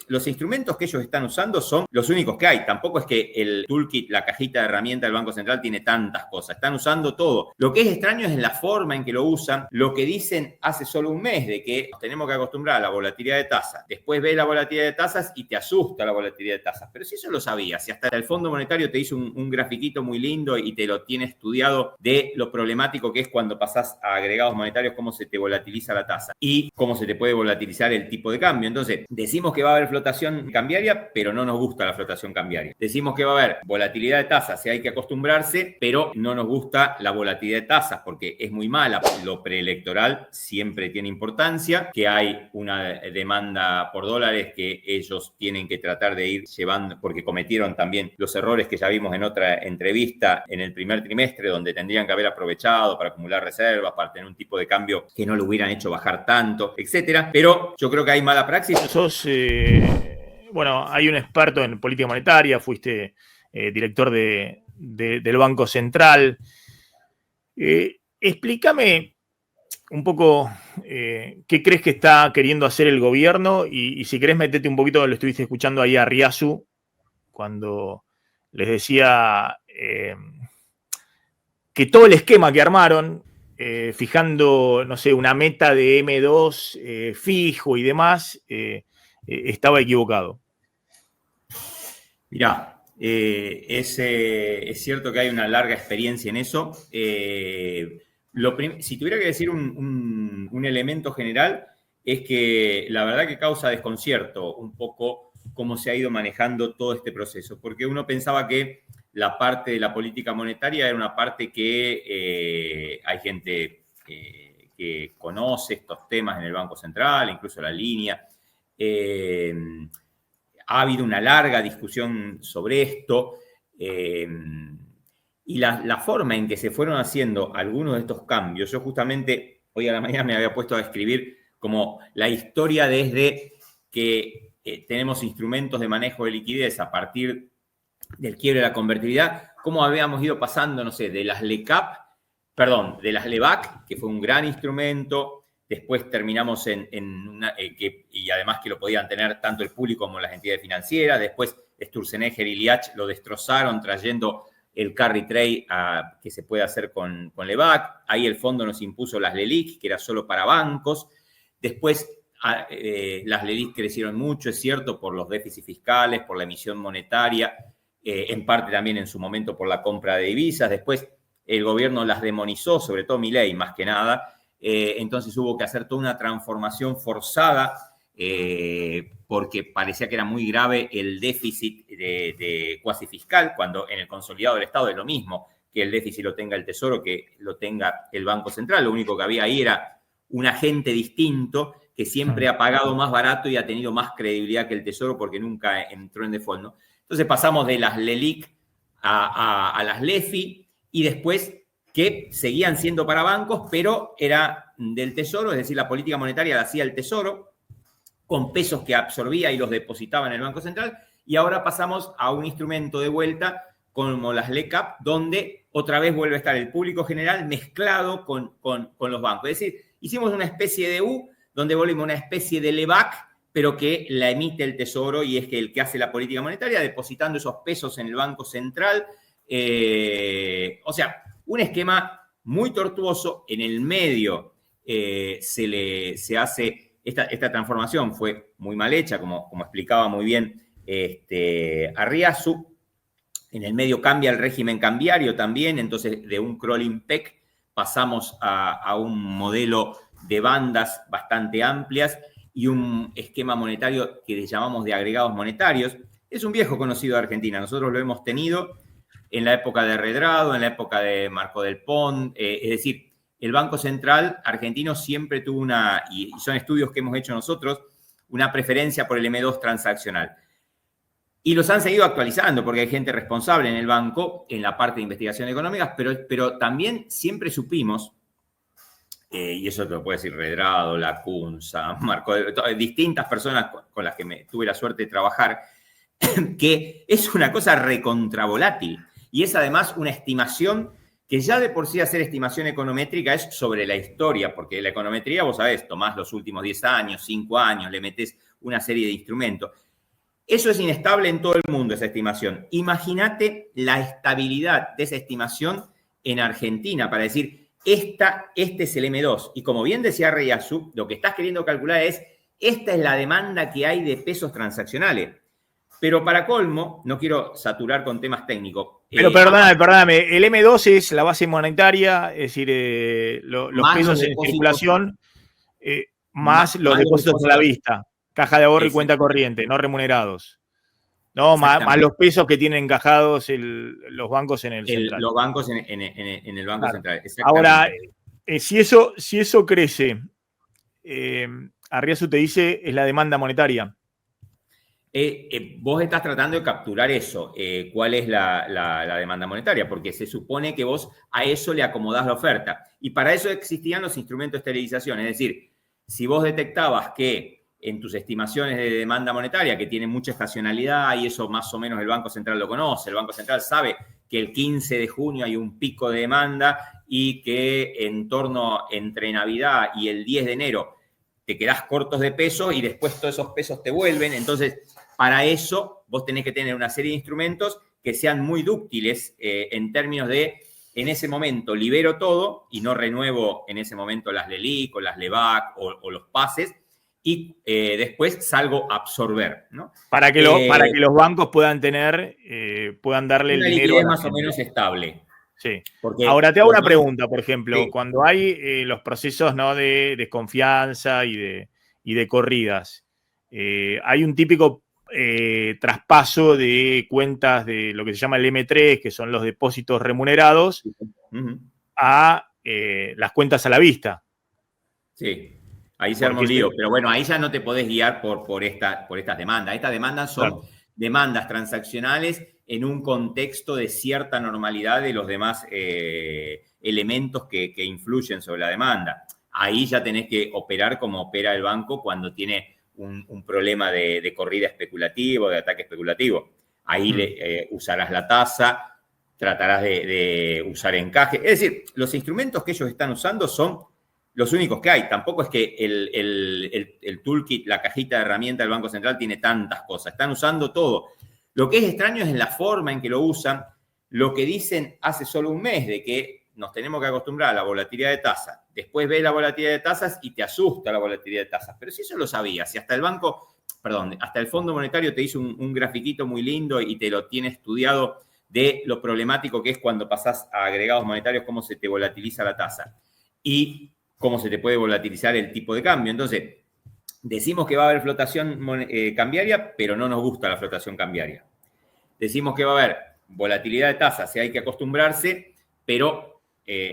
los instrumentos que ellos están usando son los únicos que hay. Tampoco es que el toolkit, la cajita de herramientas del Banco Central tiene tantas cosas. Están usando todo. Lo que es extraño es la forma en que lo usan. Lo que dicen hace solo un mes de que nos tenemos que acostumbrar a la volatilidad de tasas. Después ves la volatilidad de tasas y te asusta la volatilidad de tasas. Pero si eso lo sabías, si hasta el Fondo Monetario te hizo un grafiquito muy lindo y te lo tiene estudiado de lo problemático que es cuando pasás a agregados monetarios, cómo se te volatiliza la tasa y cómo se te puede volatilizar el tipo de cambio. Entonces, decimos que va a haber flotación cambiaria, pero no nos gusta la flotación cambiaria. Decimos que va a haber volatilidad de tasas, y hay que acostumbrarse, pero no nos gusta la volatilidad de tasas porque es muy mala. Lo preelectoral siempre tiene importancia, que hay una demanda por dólares que ellos tienen que tratar de ir llevando, porque cometieron también los errores que ya vimos en otra entrevista en el primer trimestre, donde tendrían que haber aprovechado para acumular reservas, para tener un tipo de cambio que no lo hubieran hecho bajar tanto, etcétera. Pero yo creo que hay mala praxis. Bueno, hay un experto en política monetaria, fuiste director del Banco Central. Explícame un poco qué crees que está queriendo hacer el gobierno y si querés metete un poquito, lo estuviste escuchando ahí a Riazu cuando les decía que todo el esquema que armaron, fijando, no sé, una meta de M2 fijo y demás, estaba equivocado. Mirá, es cierto que hay una larga experiencia en eso. Si tuviera que decir un elemento general, es que la verdad que causa desconcierto un poco cómo se ha ido manejando todo este proceso, porque uno pensaba que la parte de la política monetaria era una parte que hay gente que conoce estos temas en el Banco Central, incluso la línea. Ha habido una larga discusión sobre esto y la forma en que se fueron haciendo algunos de estos cambios. Yo justamente hoy a la mañana me había puesto a escribir como la historia desde que tenemos instrumentos de manejo de liquidez a partir del quiebre de la convertibilidad, cómo habíamos ido pasando, no sé, de las LEVAC, que fue un gran instrumento. Después terminamos y además que lo podían tener tanto el público como las entidades financieras. Después Sturzenegger y Liach lo destrozaron trayendo el carry trade que se puede hacer con LEVAC. Ahí el fondo nos impuso las LELIC, que era solo para bancos. Después las LELIC crecieron mucho, es cierto, por los déficits fiscales, por la emisión monetaria, en parte también en su momento por la compra de divisas. Después el gobierno las demonizó, sobre todo Milei más que nada. Entonces hubo que hacer toda una transformación forzada porque parecía que era muy grave el déficit de cuasi fiscal, cuando en el consolidado del Estado es lo mismo, que el déficit lo tenga el Tesoro, que lo tenga el Banco Central. Lo único que había ahí era un agente distinto que siempre ha pagado más barato y ha tenido más credibilidad que el Tesoro porque nunca entró en default, ¿no? Entonces pasamos de las LELIC a las LEFI y después que seguían siendo para bancos, pero era del Tesoro, es decir, la política monetaria la hacía el Tesoro, con pesos que absorbía y los depositaba en el Banco Central, y ahora pasamos a un instrumento de vuelta como las LECAP, donde otra vez vuelve a estar el público general mezclado con los bancos. Es decir, hicimos una especie de U, donde volvimos a una especie de LEVAC, pero que la emite el Tesoro y es que el que hace la política monetaria, depositando esos pesos en el Banco Central. O sea, un esquema muy tortuoso. En el medio se hace esta transformación, fue muy mal hecha, como explicaba muy bien Arriazu. En el medio cambia el régimen cambiario también, entonces de un crawling peg pasamos a un modelo de bandas bastante amplias y un esquema monetario que le llamamos de agregados monetarios. Es un viejo conocido de Argentina, nosotros lo hemos tenido en la época de Redrado, en la época de Marco del Pont, es decir, el Banco Central argentino siempre tuvo y son estudios que hemos hecho nosotros, una preferencia por el M2 transaccional. Y los han seguido actualizando porque hay gente responsable en el banco, en la parte de investigación económica, pero también siempre supimos, y eso te lo puede decir Redrado, Lacunza, Marco, distintas personas con las que tuve la suerte de trabajar, que es una cosa recontravolátil y es además una estimación que ya de por sí hacer estimación econométrica es sobre la historia, porque la econometría, vos sabés, tomás los últimos 10 años, 5 años, le metés una serie de instrumentos. Eso es inestable en todo el mundo, esa estimación. Imagínate la estabilidad de esa estimación en Argentina para decir, este es el M2. Y como bien decía Riasu, lo que estás queriendo calcular es, esta es la demanda que hay de pesos transaccionales. Pero para colmo, no quiero saturar con temas técnicos. Pero perdóname, el M2 es la base monetaria, es decir, los pesos en circulación, más los depósitos a la vista, caja de ahorro y cuenta corriente, no remunerados. No, más los pesos que tienen encajados los bancos en el central. Los bancos en el Banco Central. Ahora, si eso crece, Arriazu te dice, es la demanda monetaria. Vos estás tratando de capturar eso, cuál es la demanda monetaria, porque se supone que vos a eso le acomodás la oferta. Y para eso existían los instrumentos de esterilización. Es decir, si vos detectabas que en tus estimaciones de demanda monetaria, que tienen mucha estacionalidad, y eso más o menos el Banco Central lo conoce, el Banco Central sabe que el 15 de junio hay un pico de demanda y que en torno entre Navidad y el 10 de enero te quedás cortos de pesos y después todos esos pesos te vuelven. Entonces, para eso vos tenés que tener una serie de instrumentos que sean muy dúctiles en términos de, en ese momento libero todo y no renuevo en ese momento las LELIQ o las LEVAC o los pases, y después salgo a absorber, ¿no? Para que los bancos puedan darle el dinero liquidez más o menos estable. Sí. Ahora te hago una pregunta, por ejemplo, sí. Cuando hay los procesos, ¿no?, de desconfianza y de corridas, hay un típico traspaso de cuentas de lo que se llama el M3, que son los depósitos remunerados, a las cuentas a la vista. Sí. Ahí se arma un lío, pero bueno, ahí ya no te podés guiar por estas demandas. Estas demandas son demandas transaccionales en un contexto de cierta normalidad de los demás elementos que influyen sobre la demanda. Ahí ya tenés que operar como opera el banco cuando tiene un problema de corrida especulativa, de ataque especulativo. Ahí usarás la tasa, tratarás de usar encaje. Es decir, los instrumentos que ellos están usando son los únicos que hay. Tampoco es que el toolkit, la cajita de herramientas del Banco Central tiene tantas cosas. Están usando todo. Lo que es extraño es la forma en que lo usan. Lo que dicen hace solo un mes de que nos tenemos que acostumbrar a la volatilidad de tasa. Después ves la volatilidad de tasas y te asusta la volatilidad de tasas. Pero si eso lo sabías, si hasta el Fondo Monetario te hizo un grafiquito muy lindo y te lo tiene estudiado de lo problemático que es cuando pasás a agregados monetarios, cómo se te volatiliza la tasa. Y cómo se te puede volatilizar el tipo de cambio. Entonces, decimos que va a haber flotación cambiaria, pero no nos gusta la flotación cambiaria. Decimos que va a haber volatilidad de tasas, hay que acostumbrarse, pero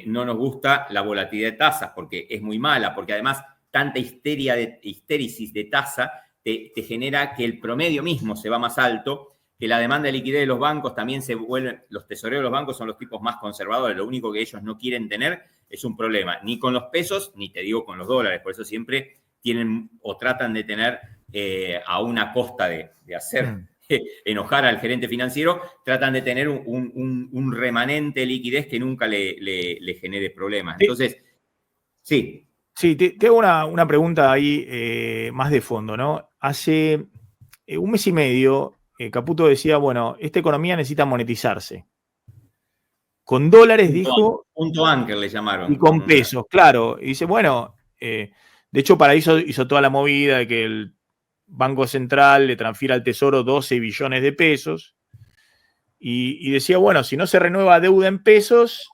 no nos gusta la volatilidad de tasas porque es muy mala, porque además tanta histéresis de tasa te genera que el promedio mismo se va más alto, que la demanda de liquidez de los bancos también se vuelve, los tesoreros de los bancos son los tipos más conservadores, lo único que ellos no quieren tener es un problema, ni con los pesos, ni te digo con los dólares, por eso siempre tienen o tratan de tener a una costa de hacer enojar al gerente financiero, tratan de tener un remanente de liquidez que nunca le genere problemas. Entonces, sí. Sí, te hago una pregunta ahí más de fondo, ¿no? Hace un mes y medio, Caputo decía, bueno, esta economía necesita monetizarse. Con dólares, dijo... Punto Anker le llamaron. Y con pesos, claro. Y dice, bueno, de hecho para eso hizo toda la movida de que el Banco Central le transfiera al Tesoro 12 billones de pesos. Y decía, bueno, si no se renueva deuda en pesos,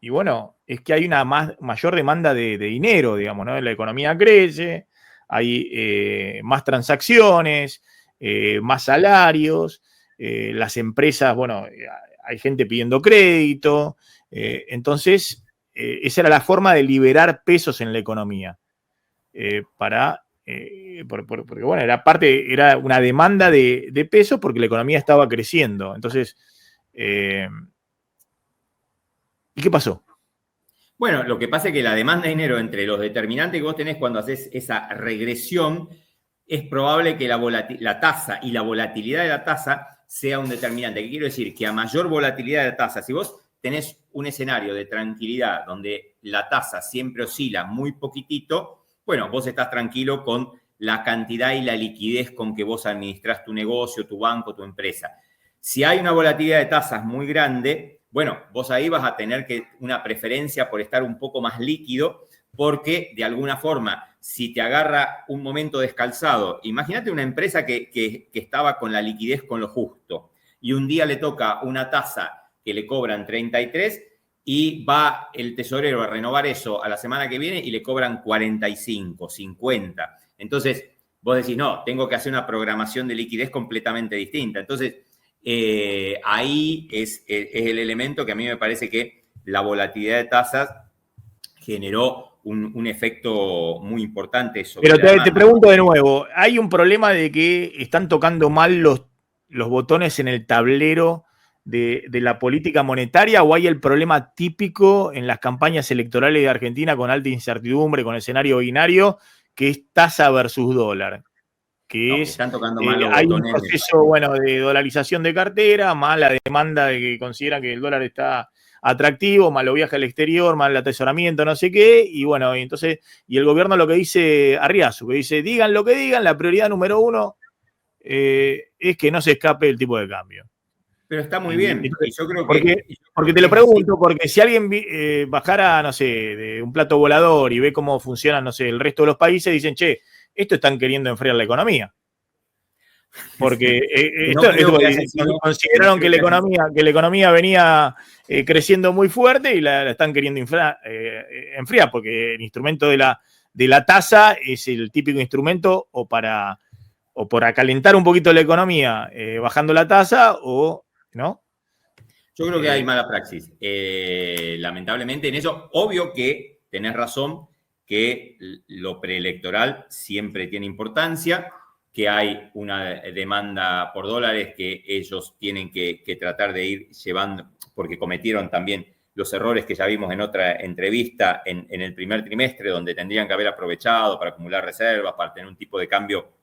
y bueno, es que hay una mayor demanda de dinero, digamos, ¿no? La economía crece, hay más transacciones, más salarios, las empresas, bueno, hay gente pidiendo crédito, entonces esa era la forma de liberar pesos en la economía, porque bueno, era una demanda de pesos porque la economía estaba creciendo. Entonces, ¿y qué pasó? Bueno, lo que pasa es que la demanda de dinero entre los determinantes que vos tenés cuando haces esa regresión, es probable que la tasa y la volatilidad de la tasa sea un determinante. ¿Qué quiero decir? Que a mayor volatilidad de la tasa, si vos tenés un escenario de tranquilidad donde la tasa siempre oscila muy poquitito, bueno, vos estás tranquilo con la cantidad y la liquidez con que vos administrás tu negocio, tu banco, tu empresa. Si hay una volatilidad de tasas muy grande, bueno, vos ahí vas a tener una preferencia por estar un poco más líquido, porque de alguna forma, si te agarra un momento descalzado, imagínate una empresa que estaba con la liquidez con lo justo y un día le toca una tasa que le cobran 33 y va el tesorero a renovar eso a la semana que viene y le cobran 45, 50. Entonces, vos decís, no, tengo que hacer una programación de liquidez completamente distinta. Entonces, ahí es el elemento que a mí me parece que la volatilidad de tasas generó un efecto muy importante sobre Pero te pregunto de nuevo, ¿hay un problema de que están tocando mal los botones en el tablero de la política monetaria, o hay el problema típico en las campañas electorales de Argentina con alta incertidumbre, con escenario binario, que es tasa versus dólar? Que es, están tocando mal los hay un botones proceso, bueno, de dolarización de cartera, más la demanda de que consideran que el dólar está atractivo, más los viajes al exterior, más el atesoramiento, no sé qué, y bueno, y entonces, y el gobierno lo que dice Arriazu, que dice, digan lo que digan, la prioridad número uno es que no se escape el tipo de cambio. Pero está muy bien. Entonces, Y yo creo porque te lo pregunto, porque si alguien bajara, no sé, de un plato volador y ve cómo funcionan, no sé, el resto de los países, dicen, che, esto están queriendo enfriar la economía. Porque consideraron que la economía venía creciendo muy fuerte y la están queriendo enfriar, porque el instrumento de la tasa es el típico instrumento o para calentar un poquito la economía bajando la tasa, o ¿no? Yo creo que hay mala praxis. Lamentablemente en eso, obvio que tenés razón, que lo preelectoral siempre tiene importancia, que hay una demanda por dólares que ellos tienen que tratar de ir llevando, porque cometieron también los errores que ya vimos en otra entrevista en el primer trimestre, donde tendrían que haber aprovechado para acumular reservas, para tener un tipo de cambio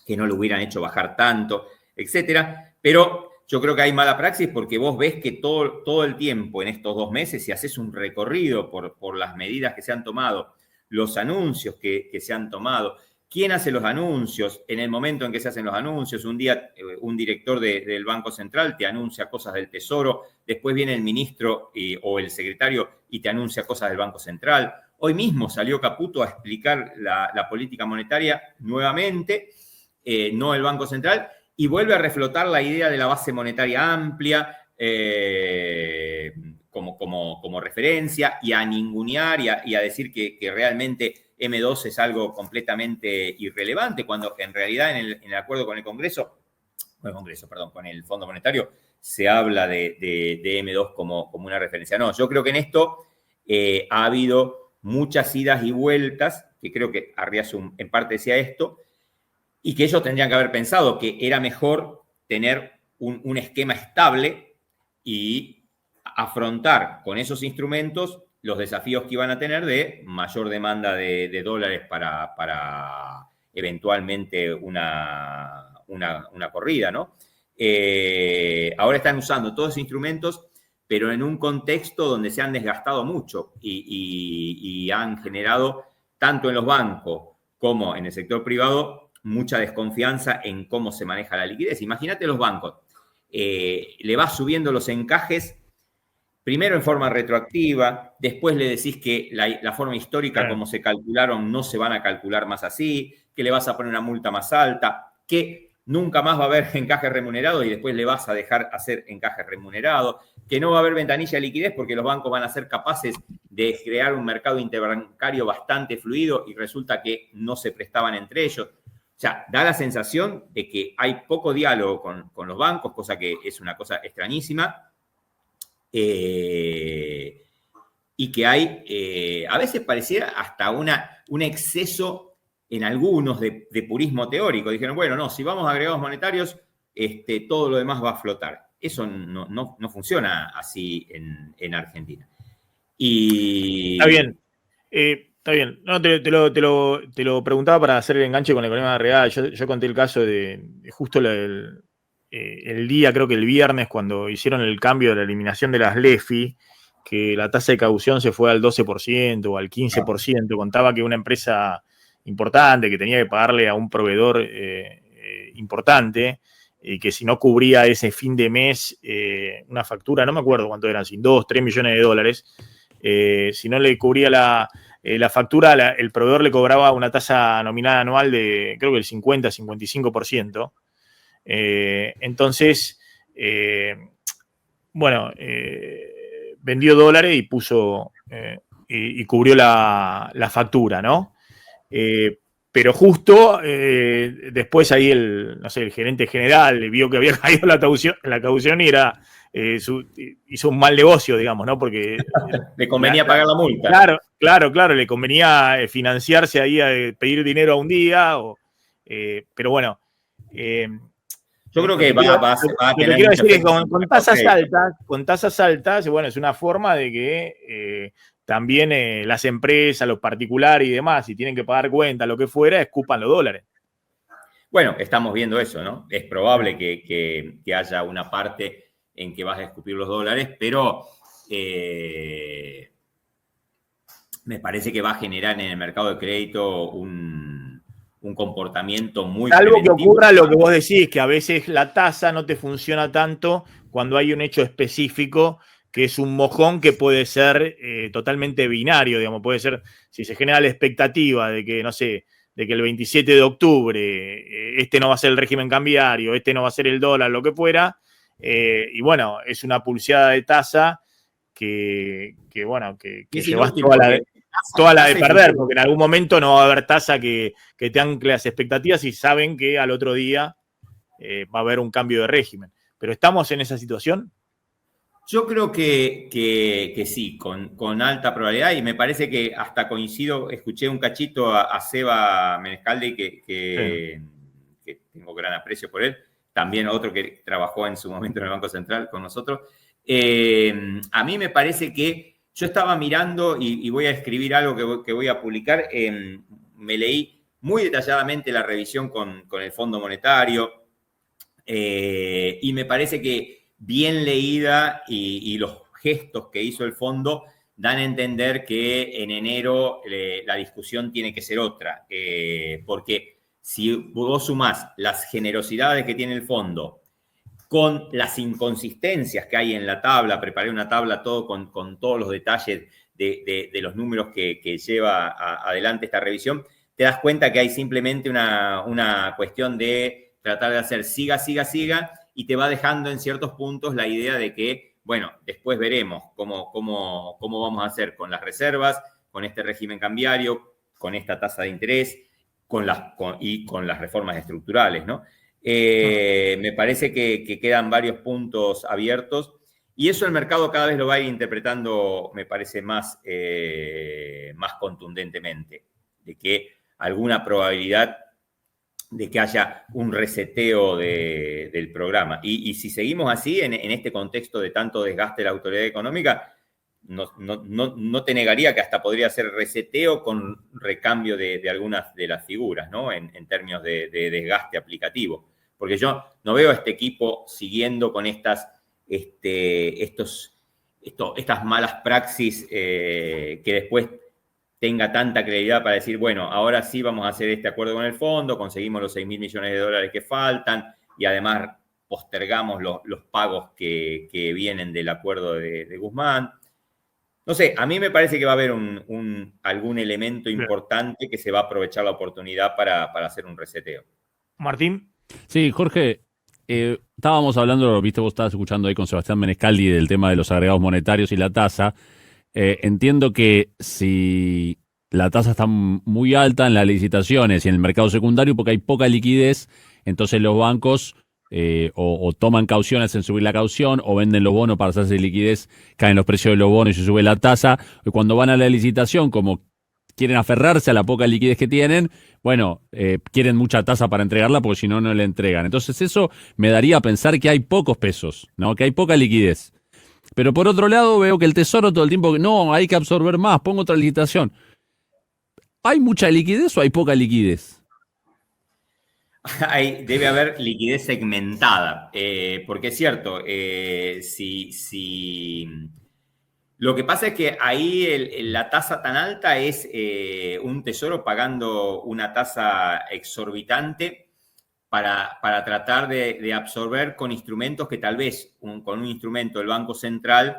que no lo hubieran hecho bajar tanto, etcétera. Pero yo creo que hay mala praxis porque vos ves que todo el tiempo en estos 2 meses, si haces un recorrido por las medidas que se han tomado, los anuncios que se han tomado, ¿quién hace los anuncios? En el momento en que se hacen los anuncios, un día un director del Banco Central te anuncia cosas del Tesoro, después viene el ministro o el secretario y te anuncia cosas del Banco Central. Hoy mismo salió Caputo a explicar la política monetaria nuevamente, no el Banco Central, y vuelve a reflotar la idea de la base monetaria amplia como referencia, y a ningunear y a decir que realmente M2 es algo completamente irrelevante, cuando en realidad en el acuerdo con el Congreso, con el Fondo Monetario, se habla de M2 como una referencia. No, yo creo que en esto ha habido muchas idas y vueltas, que creo que Arriazu en parte decía esto, y que ellos tendrían que haber pensado que era mejor tener un esquema estable y afrontar con esos instrumentos los desafíos que iban a tener de mayor demanda de dólares para eventualmente una corrida, ¿no? Ahora están usando todos esos instrumentos, pero en un contexto donde se han desgastado mucho y han generado, tanto en los bancos como en el sector privado, mucha desconfianza en cómo se maneja la liquidez. Imagínate los bancos. Le vas subiendo los encajes, primero en forma retroactiva, después le decís que la forma histórica como se calcularon no se van a calcular más así, que le vas a poner una multa más alta, que nunca más va a haber encaje remunerado y después le vas a dejar hacer encaje remunerado, que no va a haber ventanilla de liquidez porque los bancos van a ser capaces de crear un mercado interbancario bastante fluido y resulta que no se prestaban entre ellos. O sea, da la sensación de que hay poco diálogo con los bancos, cosa que es una cosa extrañísima. Y que hay, a veces pareciera hasta un exceso en algunos de purismo teórico. Dijeron, bueno, no, si vamos a agregados monetarios, todo lo demás va a flotar. Eso no funciona así en Argentina. Está bien. Está bien. No, te lo preguntaba para hacer el enganche con la economía real. Yo conté el caso de justo el día, creo que el viernes, cuando hicieron el cambio de la eliminación de las LEFI, que la tasa de caución se fue al 12% o al 15%. Contaba que una empresa importante, que tenía que pagarle a un proveedor importante, y que si no cubría ese fin de mes una factura, no me acuerdo cuánto eran, sin 2, 3 millones de dólares, si no le cubría la factura, el proveedor le cobraba una tasa nominal anual de, creo que el 50-55%. Entonces, vendió dólares y puso y cubrió la factura, ¿no? Pero justo después ahí el gerente general vio que había caído la caución y hizo un mal negocio, digamos, ¿no? Porque le convenía pagar la multa. Claro, le convenía financiarse ahí, pedir dinero a un día, pero bueno. Yo creo que va a tener quiero mucho decir que efecto con tasas altas, bueno, es una forma de que también las empresas, los particulares y demás, si tienen que pagar cuentas, lo que fuera, escupan los dólares. Bueno, estamos viendo eso, ¿no? Es probable que haya una parte en que vas a escupir los dólares, pero me parece que va a generar en el mercado de crédito un comportamiento muy Algo que preventivo. ocurra lo que vos decís, que a veces la tasa no te funciona tanto cuando hay un hecho específico que es un mojón que puede ser totalmente binario, digamos, puede ser, si se genera la expectativa de que, no sé, de que el 27 de octubre este no va a ser el régimen cambiario, este no va a ser el dólar, lo que fuera, y bueno, es una pulseada de tasa que llevas toda la de perder, porque en algún momento no va a haber tasa que te ancle las expectativas y saben que al otro día va a haber un cambio de régimen. ¿Pero estamos en esa situación? Yo creo que sí, con alta probabilidad, y me parece que hasta coincido, escuché un cachito a Seba Menescaldi, que tengo gran aprecio por él, también otro que trabajó en su momento en el Banco Central con nosotros. A mí me parece que yo estaba mirando, y voy a escribir algo que voy a publicar, me leí muy detalladamente la revisión con el Fondo Monetario, y me parece que bien leída y los gestos que hizo el fondo dan a entender que en enero la discusión tiene que ser otra, porque si vos sumás las generosidades que tiene el fondo con las inconsistencias que hay en la tabla, preparé una tabla todo con todos los detalles de los números que lleva adelante esta revisión, te das cuenta que hay simplemente una cuestión de tratar de hacer siga, y te va dejando en ciertos puntos la idea de que, bueno, después veremos cómo vamos a hacer con las reservas, con este régimen cambiario, con esta tasa de interés y con las reformas estructurales, ¿no? Me parece que quedan varios puntos abiertos y eso el mercado cada vez lo va a ir interpretando, me parece, más contundentemente, de que alguna probabilidad de que haya un reseteo del programa. Y si seguimos así, en este contexto de tanto desgaste de la autoridad económica, no te negaría que hasta podría ser reseteo con recambio de algunas de las figuras, ¿no? En términos de desgaste aplicativo. Porque yo no veo a este equipo siguiendo con estas malas praxis que después tenga tanta credibilidad para decir, bueno, ahora sí vamos a hacer este acuerdo con el fondo, conseguimos los 6.000 millones de dólares que faltan y además postergamos los pagos que vienen del acuerdo de Guzmán. No sé, a mí me parece que va a haber algún elemento importante que se va a aprovechar la oportunidad para hacer un reseteo. Martín. Sí, Jorge, estábamos hablando, viste, vos estabas escuchando ahí con Sebastián Menescaldi del tema de los agregados monetarios y la tasa. Entiendo que si la tasa está muy alta en las licitaciones y en el mercado secundario porque hay poca liquidez, entonces los bancos o toman cauciones en subir la caución o venden los bonos para hacerse liquidez, caen los precios de los bonos y se sube la tasa. Y cuando van a la licitación, como quieren aferrarse a la poca liquidez que tienen, bueno, quieren mucha tasa para entregarla porque si no, no le entregan. Entonces eso me daría a pensar que hay pocos pesos, ¿no? Que hay poca liquidez. Pero por otro lado veo que el Tesoro todo el tiempo, no, hay que absorber más, pongo otra licitación. ¿Hay mucha liquidez o hay poca liquidez? Debe haber liquidez segmentada, porque es cierto, si Lo que pasa es que ahí la tasa tan alta es un tesoro pagando una tasa exorbitante para tratar de absorber con instrumentos que tal vez con un instrumento del Banco Central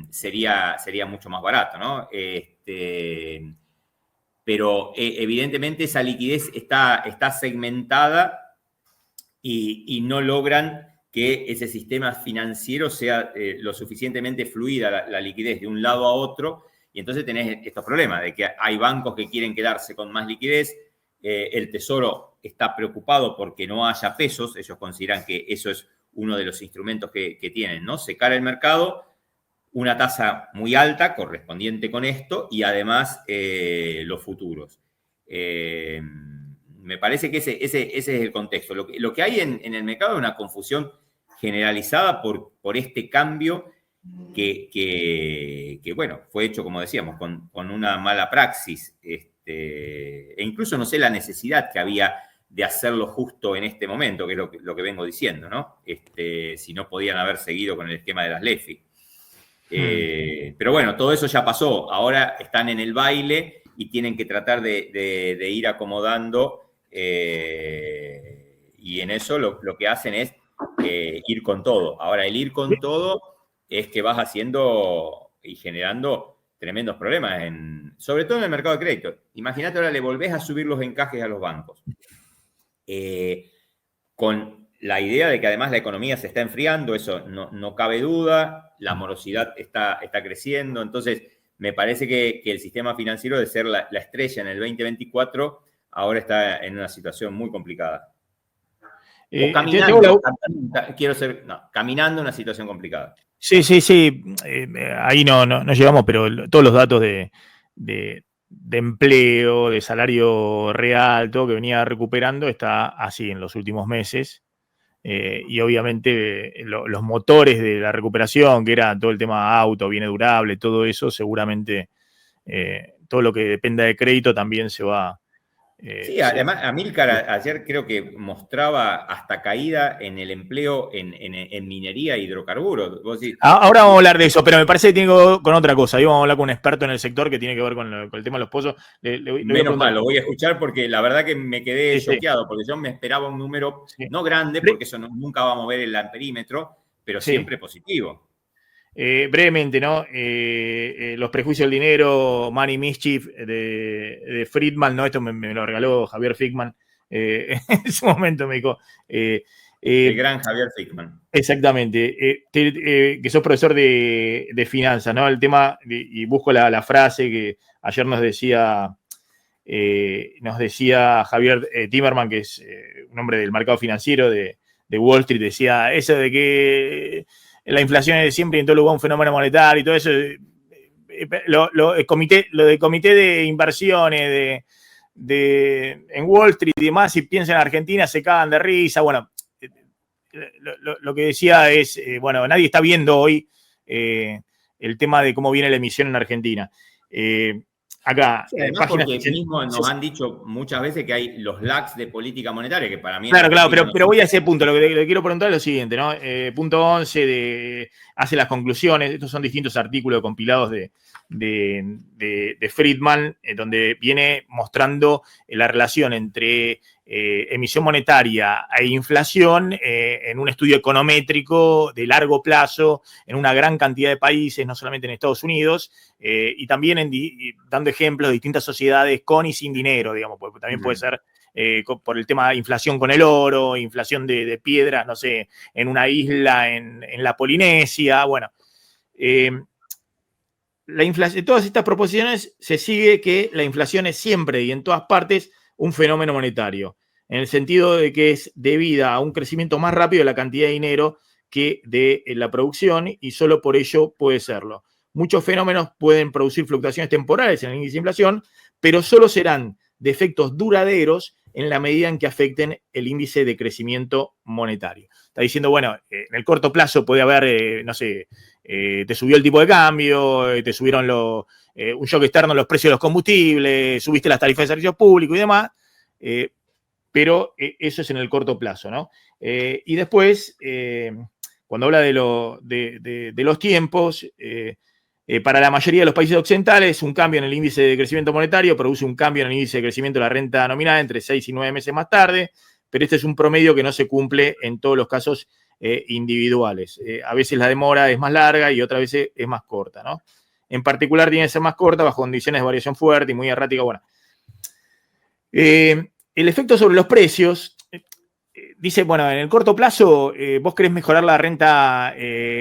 sería mucho más barato, ¿no? Pero evidentemente esa liquidez está segmentada y no logran que ese sistema financiero sea lo suficientemente fluida la liquidez de un lado a otro, y entonces tenés estos problemas de que hay bancos que quieren quedarse con más liquidez, el Tesoro está preocupado porque no haya pesos, ellos consideran que eso es uno de los instrumentos que tienen, ¿no? Secar el mercado, una tasa muy alta correspondiente con esto, y además los futuros. Me parece que ese es el contexto. Lo que hay en el mercado es una confusión generalizada por este cambio que, bueno, fue hecho, como decíamos, con una mala praxis. E incluso no sé la necesidad que había de hacerlo justo en este momento, que es lo que vengo diciendo, ¿no? Si no podían haber seguido con el esquema de las LEFI. Pero bueno, todo eso ya pasó. Ahora están en el baile y tienen que tratar de ir acomodando, y en eso lo que hacen es ir con todo. Ahora, el ir con todo es que vas haciendo y generando tremendos problemas, sobre todo en el mercado de crédito. Imagínate, ahora le volvés a subir los encajes a los bancos. Con la idea de que además la economía se está enfriando, eso no cabe duda, la morosidad está creciendo, entonces me parece que el sistema financiero, de ser la estrella en el 2024, ahora está en una situación muy complicada. O caminando, caminando una situación complicada. Sí. Ahí no llegamos, pero todos los datos de empleo, de salario real, todo que venía recuperando, está así en los últimos meses. Y obviamente los motores de la recuperación, que era todo el tema auto, bienes durables, todo eso, seguramente todo lo que dependa de crédito también se va. Sí, además, Amílcar ayer creo que mostraba hasta caída en el empleo en minería e hidrocarburos. Ahora vamos a hablar de eso, pero me parece que tiene que ver con otra cosa. Ahí vamos a hablar con un experto en el sector que tiene que ver con el tema de los pozos. Menos mal, lo voy a escuchar, porque la verdad que me quedé choqueado, porque yo me esperaba un número no grande, porque eso nunca va a mover el amperímetro, pero siempre positivo. Brevemente, ¿no? Los prejuicios del dinero, Money Mischief de Friedman, ¿no? Esto me lo regaló Javier Fickman en su momento, me dijo. El gran Javier Fickman. Exactamente. Que sos profesor de finanzas, ¿no? El tema, y busco la frase que ayer nos decía Javier Timerman, que es un hombre del mercado financiero de Wall Street, decía eso de que la inflación es siempre y en todo lugar un fenómeno monetario y todo eso. Lo del comité de inversiones en Wall Street y demás, si piensan en Argentina, se cagan de risa. Bueno, lo que decía es, bueno, nadie está viendo hoy el tema de cómo viene la emisión en Argentina. Acá, sí, además, porque mismo nos han dicho muchas veces que hay los lags de política monetaria, que para mí... Claro, pero voy a ese punto. Lo que le quiero preguntar es lo siguiente, ¿no? Punto 11 hace las conclusiones. Estos son distintos artículos compilados de Friedman, donde viene mostrando la relación entre emisión monetaria e inflación en un estudio econométrico de largo plazo en una gran cantidad de países, no solamente en Estados Unidos, y también dando ejemplos de distintas sociedades con y sin dinero, digamos, porque también puede ser por el tema de inflación con el oro, inflación de piedras, no sé, en una isla en la Polinesia. Bueno, la inflación, todas estas proposiciones se sigue que la inflación es siempre y en todas partes un fenómeno monetario, en el sentido de que es debida a un crecimiento más rápido de la cantidad de dinero que de la producción, y solo por ello puede serlo. Muchos fenómenos pueden producir fluctuaciones temporales en el índice de inflación, pero solo serán de efectos duraderos en la medida en que afecten el índice de crecimiento monetario. Está diciendo, bueno, en el corto plazo puede haber, no sé, te subió el tipo de cambio, te subieron un shock externo en los precios de los combustibles, subiste las tarifas de servicios públicos y demás, pero eso es en el corto plazo, ¿no? Y después, cuando habla de los tiempos, para la mayoría de los países occidentales, un cambio en el índice de crecimiento monetario produce un cambio en el índice de crecimiento de la renta nominal entre 6 y 9 meses más tarde, pero este es un promedio que no se cumple en todos los casos individuales. A veces la demora es más larga y otras veces es más corta, ¿no? En particular tiene que ser más corta bajo condiciones de variación fuerte y muy errática. Bueno, el efecto sobre los precios, dice, bueno, en el corto plazo vos querés mejorar la renta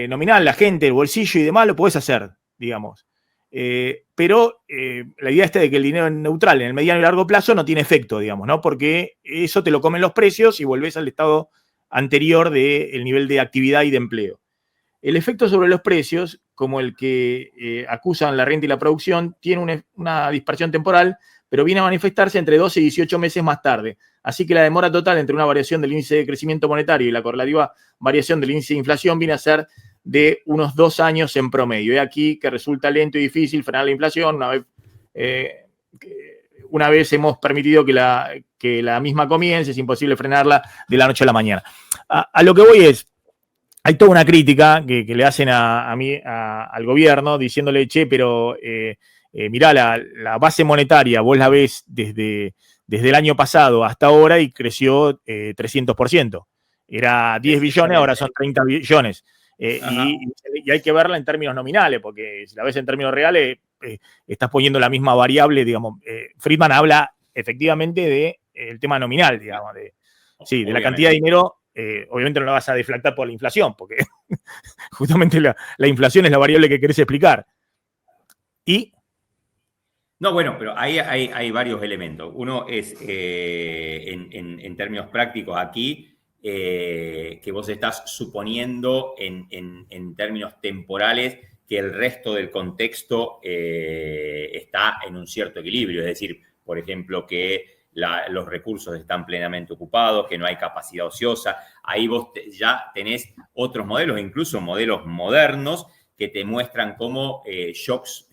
nominal, la gente, el bolsillo y demás, lo podés hacer, digamos. Pero la idea esta de que el dinero neutral en el mediano y largo plazo no tiene efecto, digamos, ¿no? Porque eso te lo comen los precios y volvés al estado anterior del nivel de actividad y de empleo. El efecto sobre los precios, como el que acusan la renta y la producción, tiene una dispersión temporal, pero viene a manifestarse entre 12 y 18 meses más tarde. Así que la demora total entre una variación del índice de crecimiento monetario y la correlativa variación del índice de inflación viene a ser de unos 2 años en promedio. Y aquí que resulta lento y difícil frenar la inflación. Una vez hemos permitido que la misma comience, es imposible frenarla de la noche a la mañana. A lo que voy es, hay toda una crítica que le hacen al gobierno diciéndole, che, pero mirá, la base monetaria, vos la ves desde el año pasado hasta ahora y creció 300%. Era 10 billones, ahora son 30 billones. Y hay que verla en términos nominales, porque si la ves en términos reales, estás poniendo la misma variable, digamos. Friedman habla efectivamente del tema nominal, digamos, de la cantidad de dinero. Obviamente no la vas a deflactar por la inflación, porque justamente la inflación es la variable que querés explicar. Y... No, bueno, pero ahí hay varios elementos. Uno es, en términos prácticos aquí, que vos estás suponiendo en términos temporales que el resto del contexto está en un cierto equilibrio. Es decir, por ejemplo, que los recursos están plenamente ocupados, que no hay capacidad ociosa. Ahí vos ya tenés otros modelos, incluso modelos modernos, que te muestran cómo shocks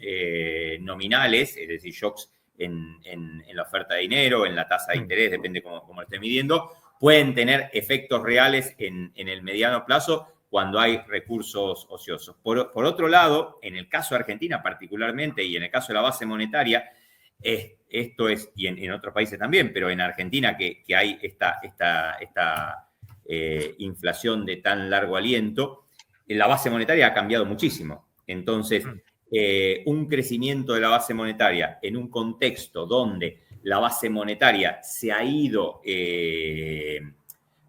nominales, es decir, shocks en la oferta de dinero, en la tasa de interés, depende cómo lo estés midiendo, pueden tener efectos reales en el mediano plazo cuando hay recursos ociosos. Por otro lado, en el caso de Argentina particularmente y en el caso de la base monetaria, esto es, y en otros países también, pero en Argentina que hay esta inflación de tan largo aliento, la base monetaria ha cambiado muchísimo. Entonces, un crecimiento de la base monetaria en un contexto donde la base monetaria se ha ido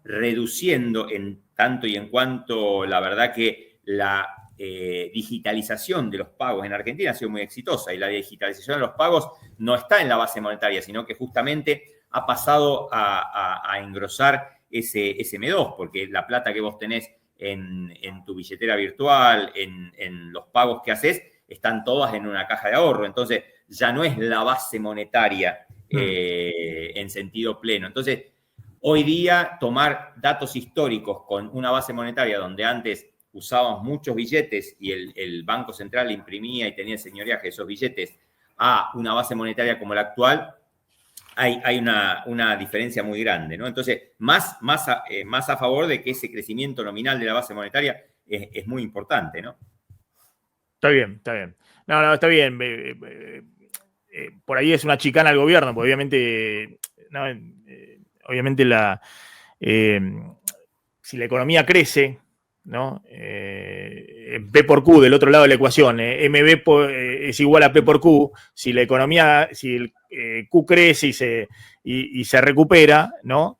reduciendo en tanto y en cuanto la verdad que la digitalización de los pagos en Argentina ha sido muy exitosa y la digitalización de los pagos no está en la base monetaria, sino que justamente ha pasado a engrosar ese M2, porque la plata que vos tenés en tu billetera virtual, en los pagos que haces, están todas en una caja de ahorro. Entonces, ya no es la base monetaria en sentido pleno. Entonces, hoy día, tomar datos históricos con una base monetaria donde antes usábamos muchos billetes y el Banco Central imprimía y tenía el señoreaje de esos billetes a una base monetaria como la actual, hay una diferencia muy grande, ¿no? Entonces, más a favor de que ese crecimiento nominal de la base monetaria es muy importante, ¿no? Está bien. No, está bien. Por ahí es una chicana al gobierno, porque obviamente, si la economía crece, ¿no? P por Q del otro lado de la ecuación, MB es igual a P por Q. Si la economía, si el Q crece y se recupera, ¿no?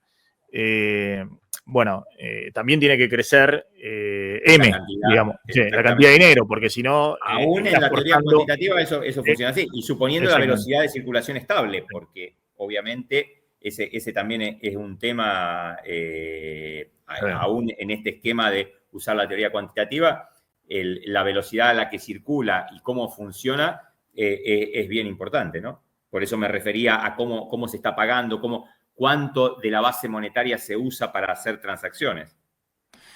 También tiene que crecer M, digamos, la cantidad de dinero, porque si no... Aún en la teoría cuantitativa eso funciona así, y suponiendo la velocidad de circulación estable, porque obviamente ese también es un tema, aún en este esquema de usar la teoría cuantitativa, la velocidad a la que circula y cómo funciona es bien importante, ¿no? Por eso me refería a cómo se está pagando, cuánto de la base monetaria se usa para hacer transacciones.